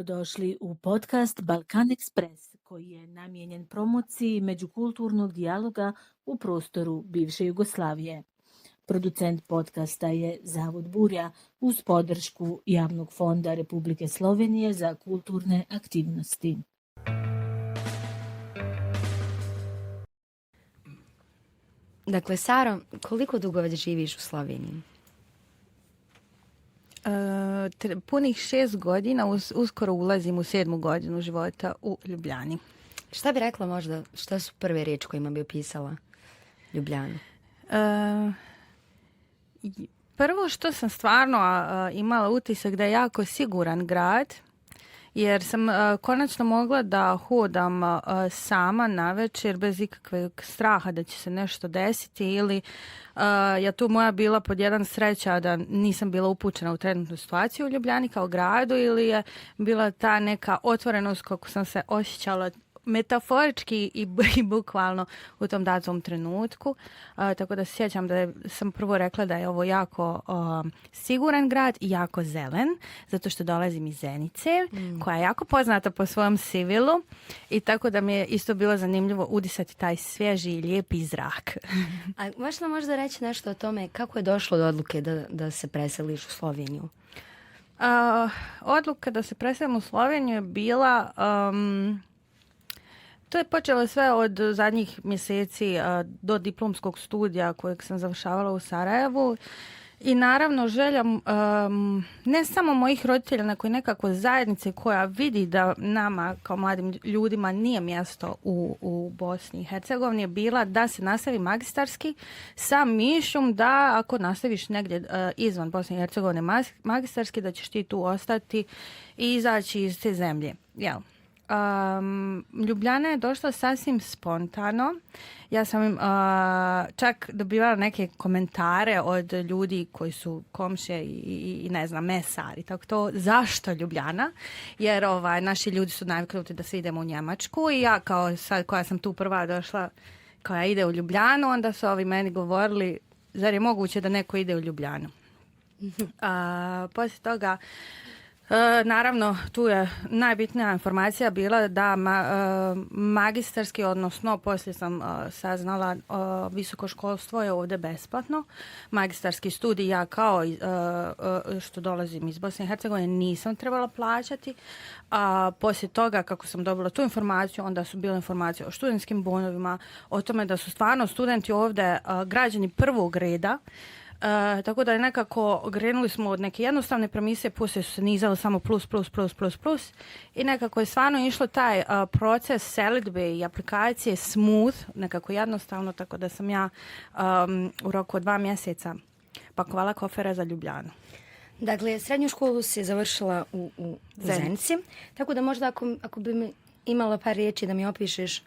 Dobrodošli u podcast Balkan Express, koji je namijenjen promociji međukulturnog dijaloga u prostoru bivše Jugoslavije. Producent podcasta je Zavod Burja uz podršku Javnog fonda Republike Slovenije za kulturne aktivnosti. Dakle, Saro, koliko dugo već živiš u Sloveniji? Punih 6 godina, uskoro ulazim u 7. godinu života u Ljubljani. Šta bi rekla možda, šta su prve riječi kojima bi opisala Ljubljanu? Prvo što sam stvarno imala utisak da je jako siguran grad, jer sam konačno mogla da hodam sama navečer bez ikakvog straha da će se nešto desiti ili je tu moja bila pod jedan sreća da nisam bila upućena u trenutnu situaciju u Ljubljani kao gradu ili je bila ta neka otvorenost kako sam se osjećala metaforički i bukvalno u tom datom trenutku. Tako da se sjećam da sam prvo rekla da je ovo jako siguran grad i jako zelen, zato što dolazim iz Zenice, koja je jako poznata po svojom sivilu i tako da mi je isto bilo zanimljivo udisati taj svježi i lijepi zrak. A možeš nam možda reći nešto o tome kako je došlo do odluke da se preseliš u Sloveniju? Odluka da se preselim u Sloveniju je bila... To je počelo sve od zadnjih mjeseci do diplomskog studija kojeg sam završavala u Sarajevu i naravno želja ne samo mojih roditelja, nego i nekako zajednice koja vidi da nama kao mladim ljudima nije mjesto u Bosni i Hercegovini je bila da se nastavi magistarski sa mišljom da ako nastaviš negdje izvan Bosne i Hercegovine magistarski da ćeš ti tu ostati i izaći iz te zemlje. Jel? Ljubljana je došla sasvim spontano. Ja sam čak dobivala neke komentare od ljudi koji su komšije i ne znam, mesari. Tako to, zašto Ljubljana? Jer naši ljudi su naviknuti da se idemo u Njemačku i ja kao sad koja sam tu prva došla koja ide u Ljubljanu, onda su ovi meni govorili zar je moguće da neko ide u Ljubljanu? Poslije toga naravno, tu je najbitnija informacija bila da magistarski, odnosno poslije sam saznala visoko školstvo je ovdje besplatno. Magistarski studij ja kao što dolazim iz Bosne i Hercegovine nisam trebala plaćati. A poslije toga kako sam dobila tu informaciju, onda su bile informacije o studentskim bonovima, o tome da su stvarno studenti ovdje građani prvog reda. Tako da je nekako krenuli smo od neke jednostavne premise, poslije su se nizali samo plus i nekako je stvarno išlo taj proces selidbe i aplikacije smooth, nekako jednostavno, tako da sam ja u roku od 2 mjeseca pakovala kofere za Ljubljanu. Dakle, srednju školu si završila u Zenici, tako da možda ako bi mi imala par riječi da mi opišeš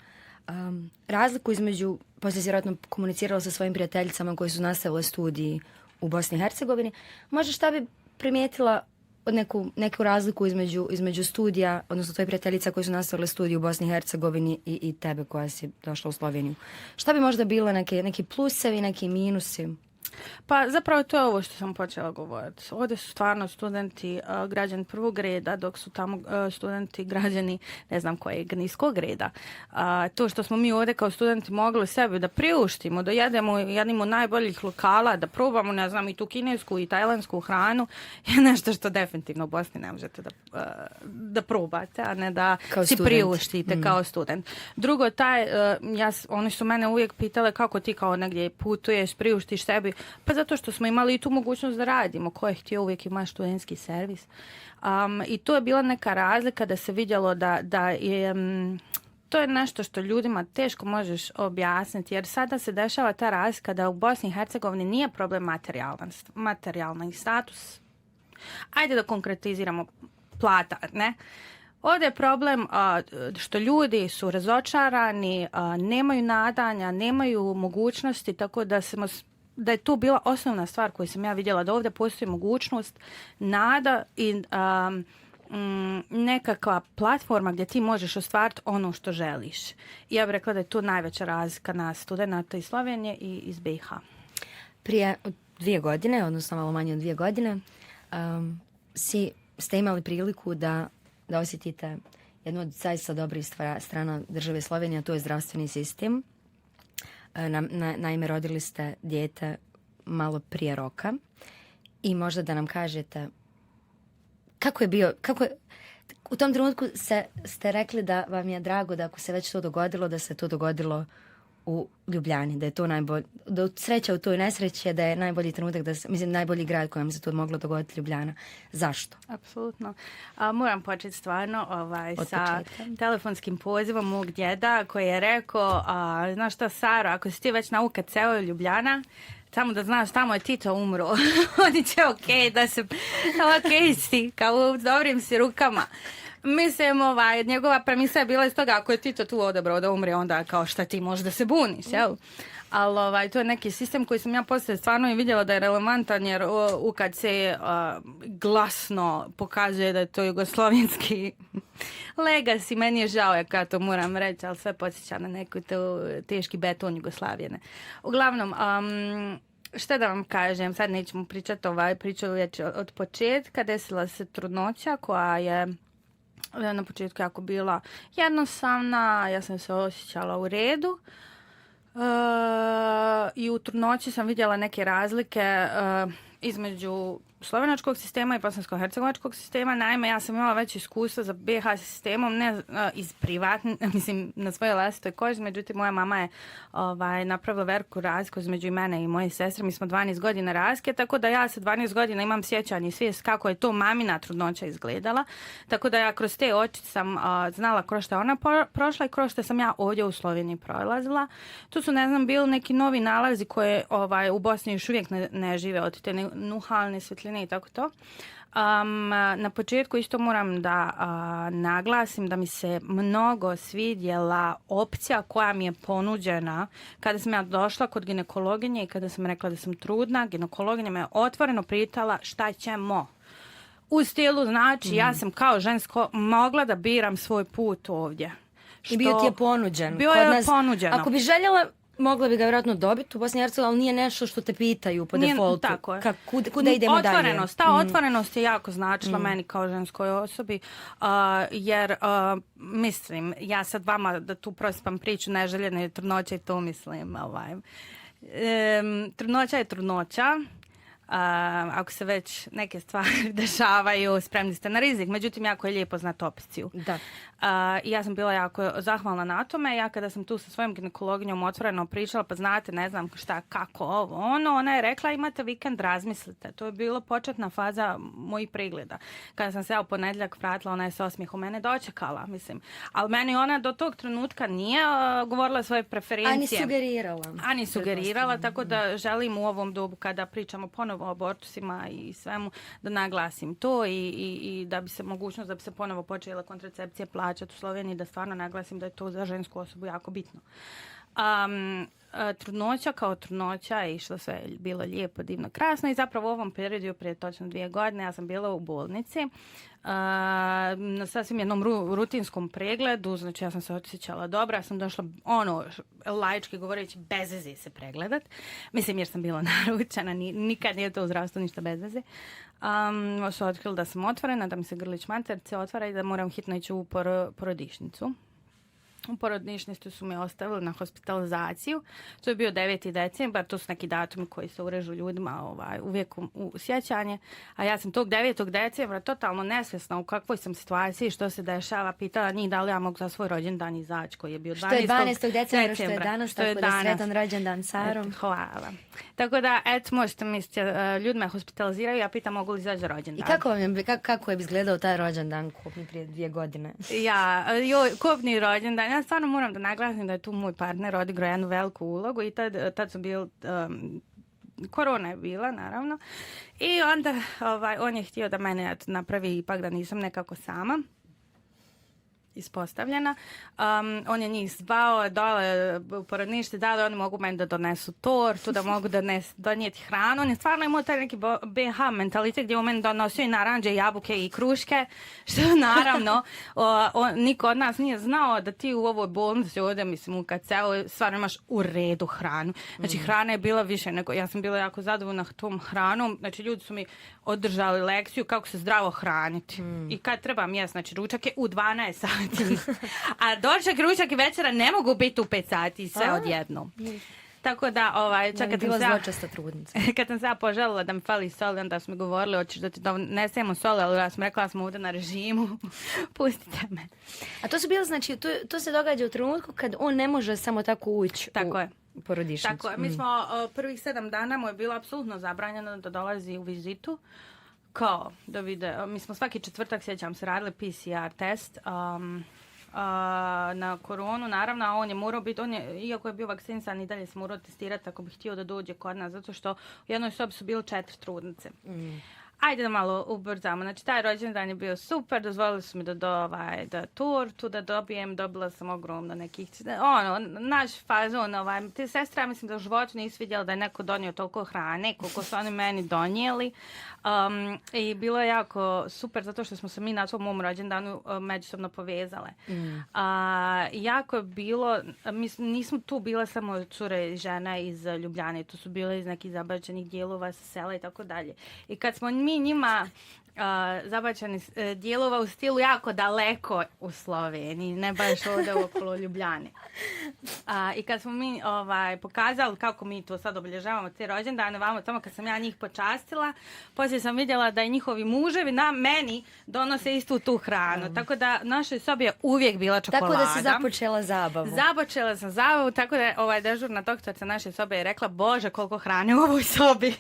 razliku između, poslije si vjerojatno komunicirala sa svojim prijateljicama koji su nastavile studiji u Bosni i Hercegovini, možda šta bi primijetila od neku razliku između studija, odnosno tvoje prijateljica koji su nastavile studiju u Bosni i Hercegovini i tebe koja si došla u Sloveniju? Šta bi možda bilo neki plusevi, neki minusi? Pa zapravo to je ovo što sam počela govoriti. Ovdje su stvarno studenti građani prvog reda, dok su tamo studenti građani ne znam kojeg niskog reda. To što smo mi ovdje kao studenti mogli sebi da priuštimo, da jedimo najboljih lokala, da probamo ne znam i tu kinesku i tajlandsku hranu je nešto što definitivno u Bosni ne možete da probate, a ne da kao si student. Priuštite kao student. Drugo, oni su mene uvijek pitale kako ti kao negdje putuješ, priuštiš sebi. Pa zato što smo imali i tu mogućnost da radimo. Ko je htio, uvijek ima studentski servis. I to je bila neka razlika da se vidjelo da je... To je nešto što ljudima teško možeš objasniti, jer sada se dešava ta razlika da u Bosni i Hercegovini nije problem materijalni status. Ajde da konkretiziramo plata, ne? Ovdje je problem što ljudi su razočarani, nemaju nadanja, nemaju mogućnosti, tako da je tu bila osnovna stvar koju sam ja vidjela, da ovdje postoji mogućnost, nada i nekakva platforma gdje ti možeš ostvariti ono što želiš. I ja bih rekla da je tu najveća razlika nas studenata iz Slovenije i iz BiH. Prije 2 godine, odnosno malo manje od 2 godine, ste imali priliku da da osjetite jednu od zaista dobrih strana države Slovenije, a to je zdravstveni sistem. Naime, rodili ste dijete malo prije roka i možda da nam kažete u tom trenutku ste rekli da vam je drago da ako se već to dogodilo, da se to dogodilo u Ljubljani, da je to da sreća u toj nesreći je da je najbolji trenutak, najbolji grad kojem se to moglo dogoditi Ljubljana. Zašto? Apsolutno. Moram početi stvarno sa telefonskim pozivom mog djeda koji je rekao, znaš šta, Saro, ako si ti već na UKC-u Ljubljana, samo da znaš, tamo je Tito umro. Oni će da se si, kao u dobrim si rukama. Mislim, njegova premisa je bila iz toga, ako je Tito tu odabrao da umre, onda kao šta ti možda se buniš, jel? Ali to je neki sistem koji sam ja poslije stvarno i vidjela da je relevantan, jer UKC glasno pokazuje da je to jugoslovenski legacy. Meni je žao ja kad to moram reći, ali sve podsjeća na neku teški beton Jugoslavijene. Uglavnom, šta da vam kažem, sad nećemo pričati priču već od početka. Desila se trudnoća koja je na početku jako bila jednostavna, ja sam se osjećala u redu. I u trudnoći sam vidjela neke razlike između slovenačkog sistema i bosansko-hercegovačkog sistema. Naime, ja sam imala već iskustva za BiH sistemom, ne iz privatne, mislim, na svojoj vlastitoj koži, međutim, moja mama je napravila veliku razliku između mene i moje sestre. Mi smo 12 godina razlike, tako da ja sa 12 godina imam sjećanje i svijest kako je to mamina trudnoća izgledala. Tako da ja kroz te oči sam znala kroz što je ona prošla i kroz što sam ja ovdje u Sloveniji prolazila. Tu su, ne znam, bili neki novi nalazi koje u Bosni još uvijek ne žive od te nuhalne svjetline i tako to. Na početku isto moram da naglasim da mi se mnogo svidjela opcija koja mi je ponuđena kada sam ja došla kod ginekologinje i kada sam rekla da sam trudna. Ginekologinja me otvoreno pitala šta ćemo. U stilu, znači, ja sam kao žensko mogla da biram svoj put ovdje. I bio ti je ponuđen. Bio je ponuđeno. Ako bi željela, mogla bi ga vjerojatno dobiti u Bosni i Hercegovini, ali nije nešto što te pitaju po defaultu. Tako je. Kuda idemo dalje? Ta otvorenost je jako značila meni kao ženskoj osobi, jer mislim, ja sad vama da tu prospam priču neželjene trudnoće i to mislim. Trudnoća je trudnoća. Ako se već neke stvari dešavaju, spremni ste na rizik. Međutim, jako je lijepo znati opciju. Da. I ja sam bila jako zahvalna na tome. Ja kada sam tu sa svojom ginekologinjom otvoreno pričala, pa znate, ne znam šta, kako ovo, ona je rekla imate vikend, razmislite. To je bilo početna faza mojih pregleda. Kada sam se ja u ponedjeljak vratila, ona je sa osmijehom mene dočekala, mislim. Ali meni ona do tog trenutka nije govorila svoje preferencije. Ani sugerirala, tako da želim u ovom dobu kada pričamo ponovo o abortusima i svemu da naglasim to i da bi se mogućnost da bi se ponovo počela kontracepcija plaćati u Sloveniji, da stvarno naglasim da je to za žensku osobu jako bitno. Trudnoća kao trudnoća je išlo sve bilo lijepo, divno, krasno i zapravo u ovom periodu prije točno 2 godine ja sam bila u bolnici na sasvim jednom rutinskom pregledu, znači ja sam se osjećala dobro, ja sam došla laički govoreći bez veze se pregledat, mislim jer sam bila naručena, nikad nije to u zdravstvu ništa bez veze. Su otkrili da sam otvorena, da mi se grlić maternice otvara i da moram hitno ići u porodišnicu. U porodnišnici su me ostavili na hospitalizaciju. To je bio 9. decembar, to su neki datumi koji se urežu ljudima uvijek u sjećanje. A ja sam tog 9. decembra totalno nesvjesna u kakvoj sam situaciji, što se dešava, pitala njih da li ja mogu za svoj rođendan izaći koji je bio 12. Što je 12. decembra, što je danas, tako da sretan rođendan Sarom. Hvala. Tako da, možete misliti, ljudi me hospitaliziraju, ja pitam mogu li izaći za rođendan. I kako je izgledao taj rođendan kopni prije 2 godine? Kopni rođendan. Ja stvarno moram da naglasim da je tu moj partner odigrao jednu veliku ulogu i tad su bili, korona je bila naravno i onda on je htio da mene napravi ipak da nisam nekako sama. ispostavljena. On je njih zvao dole u porodnište, da li oni mogu meni da donesu tortu, da mogu donijeti hranu. On je stvarno imao taj neki BH mentalitet gdje u meni donosio i naranđe, jabuke i kruške, što naravno niko od nas nije znao da ti u ovoj bolnici ovdje, mislim, u KC-u stvarno imaš u redu hranu. Znači, hrana je bila više nego, ja sam bila jako zadovoljna tom hranom. Znači, ljudi su mi održali lekciju kako se zdravo hraniti. I kad treba jesti, znači, ručak je u 12 sati. A doček, ručak i večera ne mogu biti u 5 sati sve odjednom. Tako da, čak kad bila zločesta trudnica. Kad sam se ja poželila da mi fali soli, onda su mi govorili, hoćeš da ti donesemo soli, ali ja sam rekla da smo ovdje na režimu, pustite me. A to su bilo, znači, to se događa u trenutku kad on ne može samo tako ući u porodišnicu. Tako je. Mi smo prvih 7 dana mu je bilo apsolutno zabranjeno da dolazi u vizitu. Kao da vide, mi smo svaki četvrtak, sjećam se, radili PCR test na koronu, naravno, a on je morao biti, iako je bio vakcinisan, i dalje se morao testirati ako bi htio da dođe kod nas, zato što u jednoj sobi su bile 4 trudnice. Ajde da malo ubrzamo. Znači, taj rođendan je bio super, dozvolili su mi da tortu da dobijem, dobila sam ogromno nekih, naš fazon, te sestra, mislim da u životu nisu vidjela da je neko donio toliko hrane, koliko su oni meni donijeli. I bilo je jako super, zato što smo se mi na tom mom rođendanu međusobno povezale. Jako je bilo, nismo tu bile samo cure i žene iz Ljubljane, tu su bile iz nekih zabačenih dijelova sa sela i tako dalje. I kad smo mi njima zabačeni dijelova u stilu jako daleko u Sloveniji, ne baš ovdje okolo Ljubljane. I kad smo mi pokazali kako mi to sad obilježavamo te rođendane, vamo tamo kad sam ja njih počastila, poslije sam vidjela da i njihovi muževi na meni donose istu tu hranu. Tako da našoj sobi je uvijek bila čokolada. Tako da si započela zabavu. Započela sam zabavu, tako da dežurna doktorica naše sobe je rekla, Bože, koliko hrane u ovoj sobi.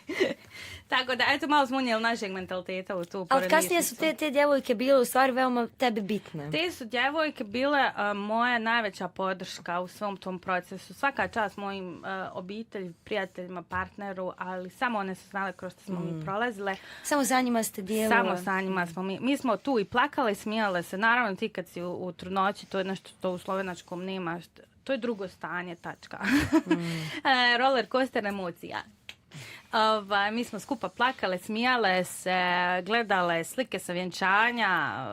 Tako da, eto, malo smo unijeli našeg mentaliteta u tu porodnišnicu. Ali kasnije su te djevojke bile u stvari veoma tebi bitne. Te su djevojke bile moja najveća podrška u svom tom procesu. Svaka čast mojim obitelji, prijateljima, partneru, ali samo one su znale kroz što smo mi prolazile. Samo za njima ste dijelile. Samo sa njima smo mi. Mi smo tu i plakale i smijale se. Naravno, ti kad si u trudnoći, to je nešto što u slovenačkom nema. To je drugo stanje, tačka. Roller coaster emocija. Mi smo skupa plakale, smijale se, gledale slike sa vjenčanja,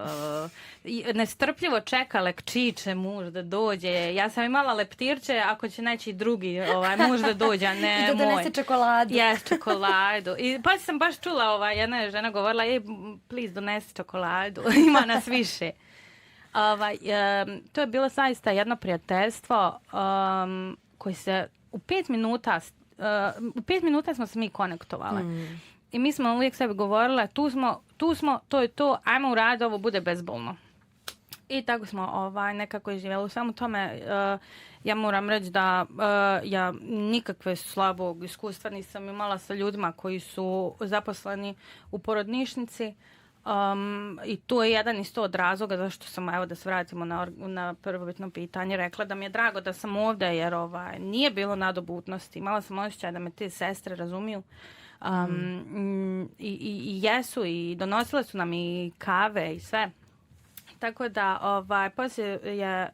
nestrpljivo čekale kćiće muž da dođe. Ja sam imala leptirče ako će neći drugi muž da dođe, a ne moj. I da donese čokoladu. Jes, čokoladu. I pa sam baš čula, jedna je žena govorila, please donesi čokoladu, ima nas više. To je bilo zaista jedno prijateljstvo koje se u 5 minuta smo se mi konektovali. I mi smo uvijek sebi govorile, tu smo, to je to, ajmo uraditi, ovo bude bezbolno. I tako smo nekako živjeli. U svemu tome ja moram reći da ja nikakve slabog iskustva nisam imala sa ljudima koji su zaposleni u porodnišnici. I to je jedan isto od razloga zašto sam, evo da se vratimo na prvobitno pitanje, rekla da mi je drago da sam ovdje, jer nije bilo nadobudnosti. Imala sam osjećaj da me te sestre razumiju. I jesu, i donosile su nam i kave i sve. Tako da poslije je,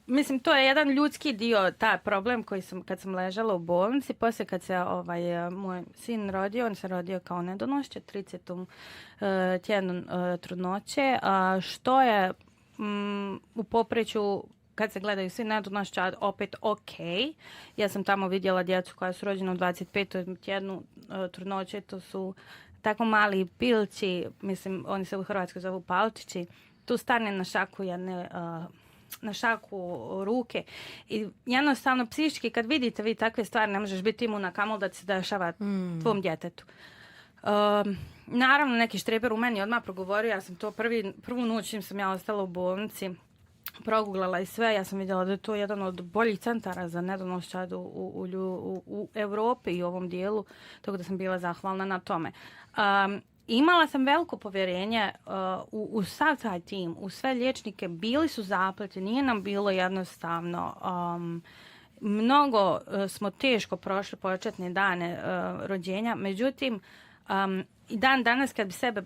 mislim, to je jedan ljudski dio, taj problem koji sam, kad sam ležala u bolnici, poslije kad se moj sin rodio, on se rodio kao nedonošće, 30. tjednu trudnoće, što je u popreću, kad se gledaju svi nedonošća, opet ok. Ja sam tamo vidjela djecu koja su rođena u 25. tjednu trudnoće, to su tako mali pilći, mislim, oni se u Hrvatskoj zovu palčići, tu stane na šaku jedne na šaku ruke i jednostavno psihički kad vidite vi takve stvari ne možeš biti imuna kamol da se dešava tvom djetetu. Naravno neki štreber u meni odmah progovorio, ja sam to prvu noć čim sam ja ostala u bolnici proguglala i sve, ja sam vidjela da je to jedan od boljih centara za nedonošćad u Europi i u ovom dijelu, tako da sam bila zahvalna na tome. Imala sam veliko povjerenje u sav taj tim, u sve liječnike, bili su zapleti, nije nam bilo jednostavno. Mnogo smo teško prošli početne dane rođenja, međutim, i dan danas kad bi sebe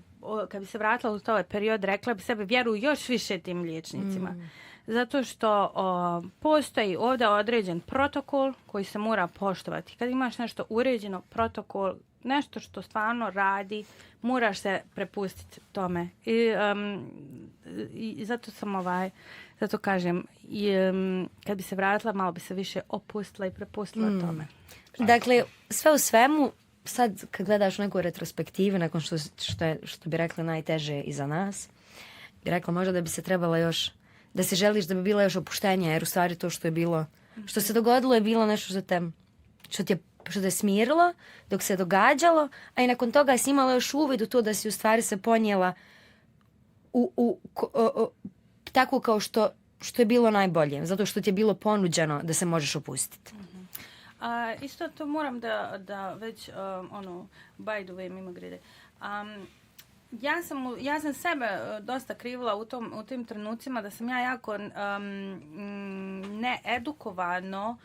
kad bi se vratila u ovaj period, rekla bi sebi vjeruju još više tim liječnicima. Zato što postoji ovdje određen protokol koji se mora poštovati. Kad imaš nešto uređeno, protokol, nešto što stvarno radi, moraš se prepustiti tome. I zato sam zato kažem, kad bi se vratila, malo bi se više opustila i prepustila tome. Dakle, sve u svemu, sad kad gledaš neku retrospektivu, nakon što bi rekla najteže iza nas, bi rekla možda da bi se trebala još, da se želiš da bi bila još opuštenja, jer u stvari to što je bilo, što se dogodilo je bilo nešto što te smirilo dok se događalo, a i nakon toga si imala još uvid u to da si u stvari se ponijela tako kao što je bilo najbolje, zato što ti je bilo ponuđeno da se možeš opustiti. Isto to moram da već by the way mimo grede. Ja sam sebe dosta krivila u tim trenucima da sam ja jako needukovano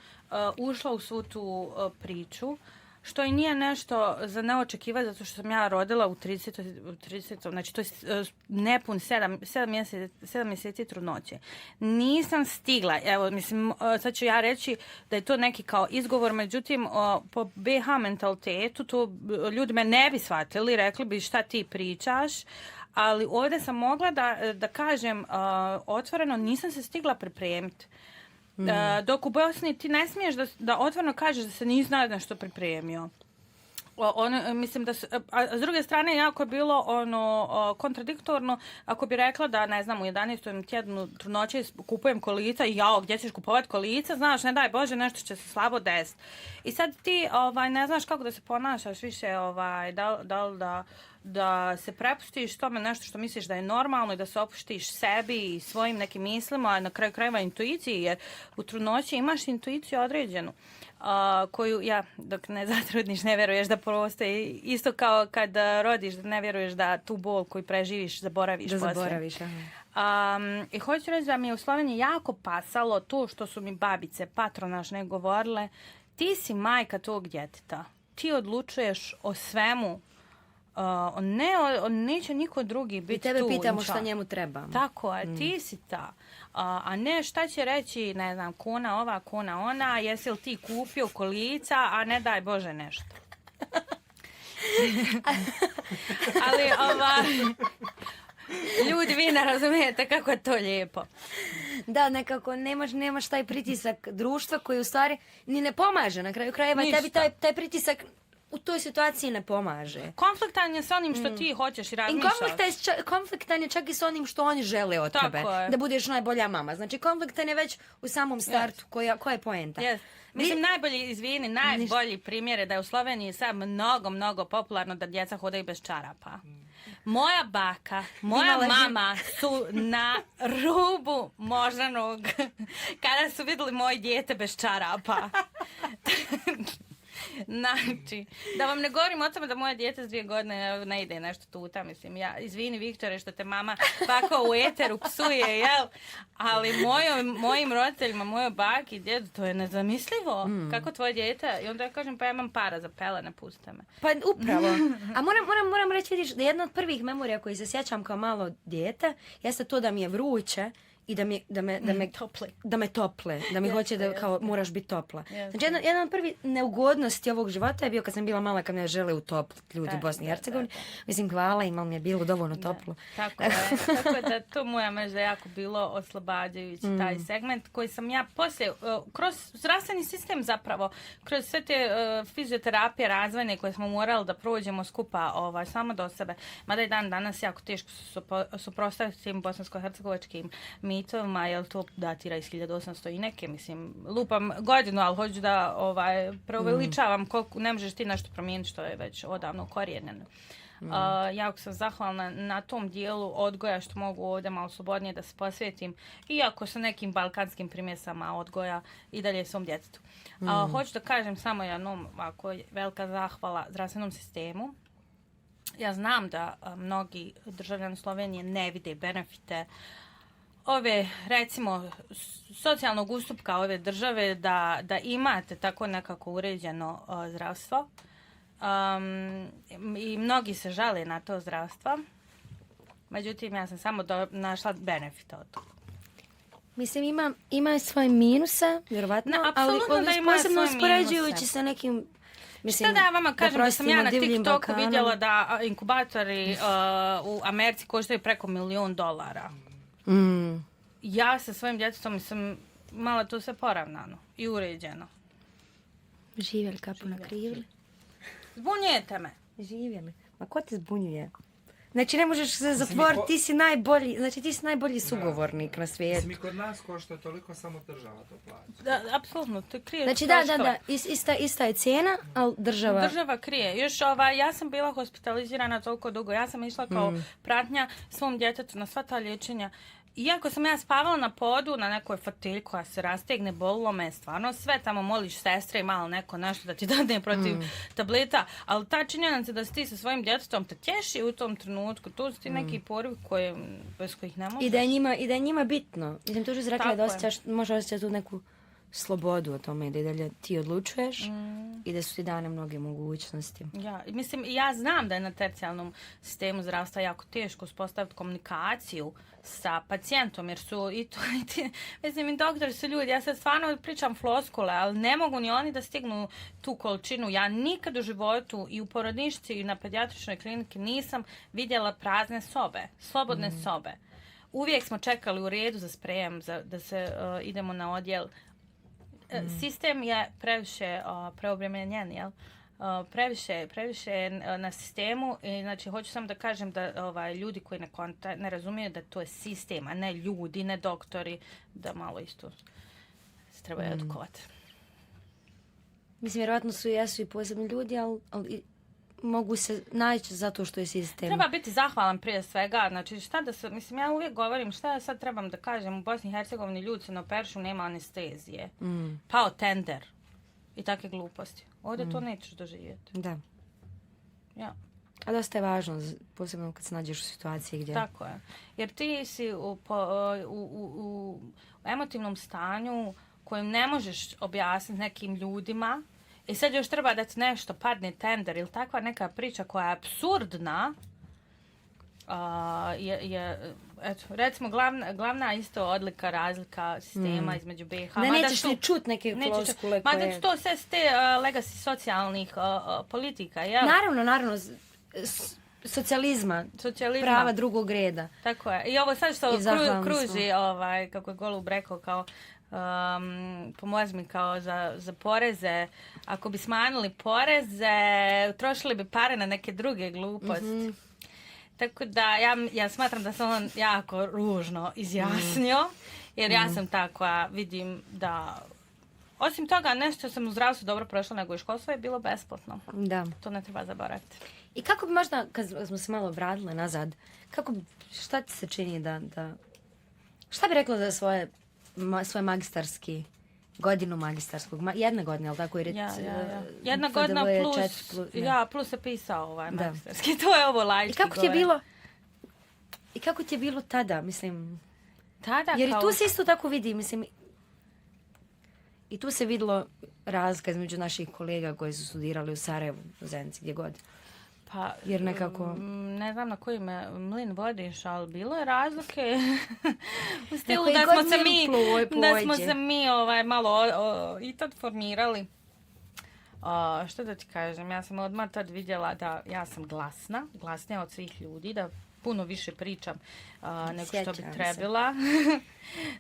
ušla u svu tu priču, što i nije nešto za neočekivati, zato što sam ja rodila u 30, znači to je nepun 7 mjeseci trudnoće. Nisam stigla, evo, mislim, sad ću ja reći da je to neki kao izgovor, međutim, po BH mentalitetu, to ljudi me ne bi shvatili, rekli bi šta ti pričaš, ali ovdje sam mogla da kažem otvoreno, nisam se stigla pripremiti. Dok u Bosni ti ne smiješ da otvoreno kažeš da se nisi na nešto pripremio. Mislim da a s druge strane jako je bilo kontradiktorno ako bi rekla da, ne znam, u 11. tjednu trudnoće kupujem kolica i gdje ćeš kupovat kolica, znaš, ne daj Bože, nešto će se slabo desiti. I sad ti ne znaš kako da se ponašaš više, da li da se prepustiš tome nešto što misliš da je normalno i da se opuštiš sebi i svojim nekim mislima, a na kraju krajeva intuiciji, jer u trudnoći imaš intuiciju određenu. Koju dok ne zatrudniš ne vjeruješ da postoji, isto kao kad rodiš da ne vjeruješ da tu bol koju preživiš zaboraviš. I hoću reći da mi je u Sloveniji jako pasalo to što su mi babice patronažne govorile, ti si majka tog djeteta, ti odlučuješ o svemu, neće niko drugi biti tu. I tebe pitamo šta njemu treba. Tako je, ti si ta. A ne šta će reći, ne znam, kuna ova, kuna ona, jesi li ti kupio kolica, a ne daj Bože nešto. Ali ljudi, vi ne razumijete kako je to lijepo. Da, nekako nemaš taj pritisak društva koji u stvari ni ne pomaže na kraju krajeva. Tebi taj pritisak u toj situaciji ne pomaže. Konfliktan je s onim što ti hoćeš i razmišljaš. I konfliktan je čak i s onim što oni žele od tebe. Da budeš najbolja mama. Znači, konfliktan je već u samom startu. Koja je poenta? Yes. Mislim, najbolji primjer je da je u Sloveniji sad mnogo popularno da djeca hodaju bez čarapa. Moja baka, moja mama su na rubu moždanog kada su vidjeli moje dijete bez čarapa. Znači, da vam ne govorim o tome da moje dijete s 2 godine ne ide nešto tuta, mislim, izvini Viktore što te mama tako u eteru psuje, jel? Ali mojim roditeljima, mojoj baki i djedu, to je nezamislivo. Kako tvoje dijete? I onda ja kažem, pa ja imam para za pelene, puste me. Pa upravo. A moram reći, vidiš, da jedna od prvih memorija koji se sjećam kao malo dijete, jeste to da mi je vruće i da me tople, da mi hoće da kao moraš biti topla. Znači, jedna od prvih neugodnosti ovog života je bio kad sam bila mala, kad me žele utopliti ljudi u Bosni i Hercegovini. Mislim, hvala, imam mi je bilo dovoljno toplo. Tako je. Tako da to moja možda jako bilo oslobađajući taj segment koji sam ja poslije, kroz zdravstveni sistem zapravo, kroz sve te fizioterapije razvojne koje smo morali da prođemo skupa samo do sebe. Mada je dan danas jako teško suprotstaviti tim bosansko-hercegovačkim mitovima, jer to datira iz 1800 i neke, mislim, lupam godinu, ali hoću da preuveličavam koliko ne možeš ti nešto promijeniti što je već odavno ukorijenjeno. Jako sam zahvalna na tom dijelu odgoja što mogu ovdje malo slobodnije da se posvetim, iako sa nekim balkanskim primjesama odgoja i dalje svom djetetu. Hoću da kažem samo jednom, ako je velika zahvala zdravstvenom sistemu. Ja znam da mnogi državljani Slovenije ne vide benefite ove, recimo, socijalnog ustupka ove države da imate tako nekako uređeno zdravstvo. I mnogi se žale na to zdravstvo. Međutim, ja sam samo našla benefita od toga. Mislim, ima svoje minuse, vjerovatno, ali da ima posebno svoje uspoređujući minuse. sa nekim... Mislim, Šta da ja vama kažem da sam ja na divljim TikToku Balkanom. vidjela da inkubatori u Americi koštaju preko $1.000.000. Ja sa svojim djetetom sam malo to sve poravnano i uređeno. Živjeli kapu na krivli. Zbunjujete me. Živjeli. Ma ko te zbunjuje? Znači, ne možeš se zatvoriti, ti si najbolji sugovornik na svijetu. Mislim, i kod nas košta toliko, samo država to plaća. Da, apsolutno, to krije. Znači, da, ista je cijena, ali država... Država krije. Još ja sam bila hospitalizirana toliko dugo. Ja sam išla kao pratnja svom djetetu na sva ta liječenja. Iako sam ja spavala na podu, na nekoj fotelji koja se rastegne, bolilo me stvarno sve, tamo moliš sestre i malo neko nešto da ti dadne protiv tableta, ali ta činjenica da si ti sa svojim djetetom te tješi u tom trenutku, to su ti neki porivi bez kojih ne možeš. I da je njima bitno. Mislim, tu što si rekla da možeš osjećati tu neku slobodu o tome i da dalje ti odlučuješ i da su ti dane mnoge mogućnosti. Ja znam da je na tercijalnom sistemu zdravstva jako teško uspostaviti komunikaciju sa pacijentom, jer su i doktori su ljudi, ja sad stvarno pričam floskule, ali ne mogu ni oni da stignu tu količinu. Ja nikad u životu i u porodnišnici i na pedijatričnoj kliniki nisam vidjela prazne sobe, slobodne sobe. Uvijek smo čekali u redu za sprejem, da se idemo na odjel. Sistem je previše preobremenjen, jel? Previše je na sistemu i znači hoću samo da kažem da ljudi koji ne razumiju da to je sistem, a ne ljudi, ne doktori, da malo isto se trebaju edukovati. Mislim, vjerovatno jesu i posebni ljudi, ali mogu se naći zato što je sistem. Treba biti zahvalan prije svega. Znači, ja uvijek govorim šta ja sad trebam da kažem. U Bosni i Hercegovini ljudi se ne operišu, nema anestezije. Pao tender. I takve gluposti. Ovdje to nećeš doživjeti. Da. Ja. A dosta je važno, posebno kad se nađeš u situaciji gdje... Tako je. Jer ti si u emotivnom stanju kojem ne možeš objasniti nekim ljudima. I sad još treba da ti nešto padne tender ili takva neka priča koja je apsurdna. Recimo glavna isto odlika, razlika sistema između BiH. Da nećeš ni čut neke floskule koje... Mada to sve s te legacy socijalnih politika, jel? Naravno. Socijalizma. Prava drugog reda. Tako je. I ovo sad što kruži, kako je Golub rekao, kao pomozi mi kao za poreze. Ako bi smanjili poreze, trošili bi pare na neke druge gluposti. Tako da ja smatram da sam on jako ružno izjasnio, jer ja sam takva, vidim da... Osim toga, nešto sam u zdravstvu dobro prošla, nego i školstvo je bilo besplatno. Da. To ne treba zaboraviti. I kako bi možda, kad smo se malo vratile nazad, šta ti se čini da... Šta bi rekla za svoj magistarski, godinu magistarskog, jedna godina, ali tako je jedna godina plus je pisao magistarski, to je ovo laički govor. I kako ti je bilo tada, mislim? Tada jer i tu se isto tako vidi, mislim, i tu se vidjelo razlika između naših kolega koji su studirali u Sarajevu, u Zenici, gdje god. Pa, jer nekako... Ne znam na koji me mlin vodiš, ali bilo je razlike u stilu da smo se mi malo i tad formirali. Što da ti kažem, ja sam odmah tad vidjela da ja sam glasnija od svih ljudi, da puno više pričam nego što bi trebala.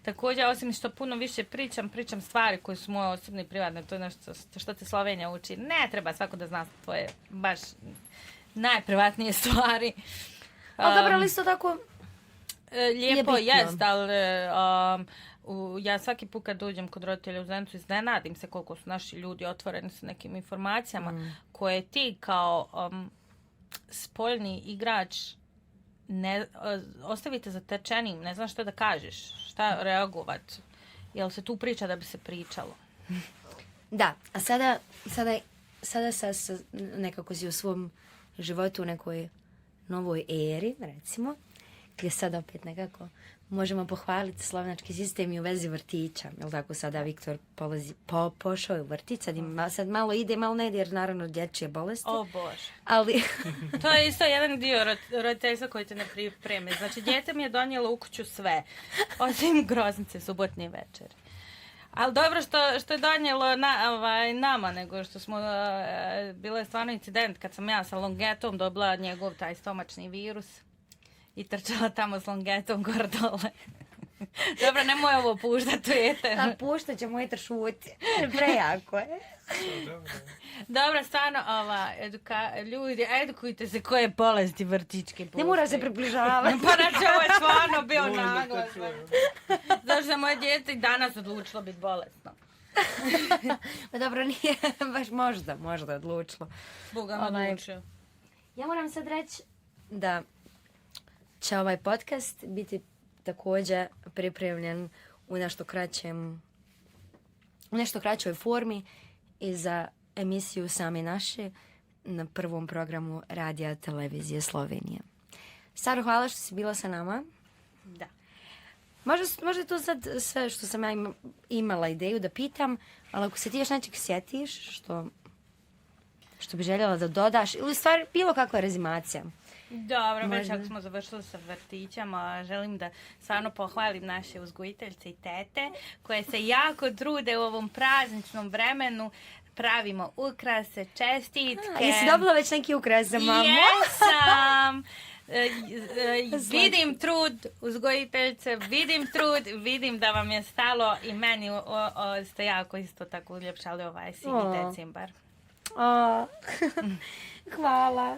Također, osim što puno više pričam stvari koje su moje osobne i privatne, to je nešto što te Slovenija uči. Ne treba svako da zna tvoje baš najprivatnije stvari. Ali dobro, ali isto tako lijepo jest, ali ja svaki put kad dođem kod roditelja u Zenicu iznenadim se koliko su naši ljudi otvoreni sa nekim informacijama koje ti kao spoljni igrač ostavite zatečenim, ne znam što da kažeš, šta reagovat. Jel se tu priča da bi se pričalo? Da, a sada nekako si u svom životu u nekoj novoj eri, recimo, je sad opet nekako možemo pohvaliti slovenački sistem i u vezi vrtića. Jel tako, sada Viktor pošao je u vrtić, sad malo ide, malo ne ide, jer naravno dječje bolesti. O Bože. Ali... To je isto jedan dio roditeljstva koji te ne pripremi. Znači, dijete mi je donijelo u kuću sve, osim groznice subotnje večeri. Ali dobro što je donijelo nama, nego što smo, bilo je stvarno incident kad sam ja sa longetom dobila njegov taj stomačni virus i trčala tamo s longetom gore dole. Dobro, nemoj ovo puštati u eter. A puštat ćemo eter šuti. Prejako je. Dobro, stvarno, ljudi, edukujte se koje bolesti vrtičke postoje. Ne mora se približavati. Pa znači, ovo je stvarno bio naglas. Zato što moje djete i danas odlučilo biti bolesno. Pa dobro, nije baš možda odlučilo. Boga me odlučio. Ja moram sad reći da će ovaj podcast biti također pripremljen u nešto kraćoj formi i za emisiju Sami naši na prvom programu Radija Televizije Slovenije. Saro, hvala što si bila sa nama. Da. Možda to sad sve što sam ja imala ideju da pitam, ali ako se ti još nečeg sjetiš što bi željela da dodaš, ili stvar bilo kakva rezimacija. Dobro, već ako smo završili sa vrtićama, želim da stvarno pohvalim naše uzgojiteljce i tete koje se jako trude u ovom prazničnom vremenu. Pravimo ukrase, čestitke. Jesi dobila već neki ukras za mamu? Jesam! Vidim trud uzgojiteljce, vidim da vam je stalo i meni ste jako isto tako uljepšali ovaj Sigi decembar. Hvala.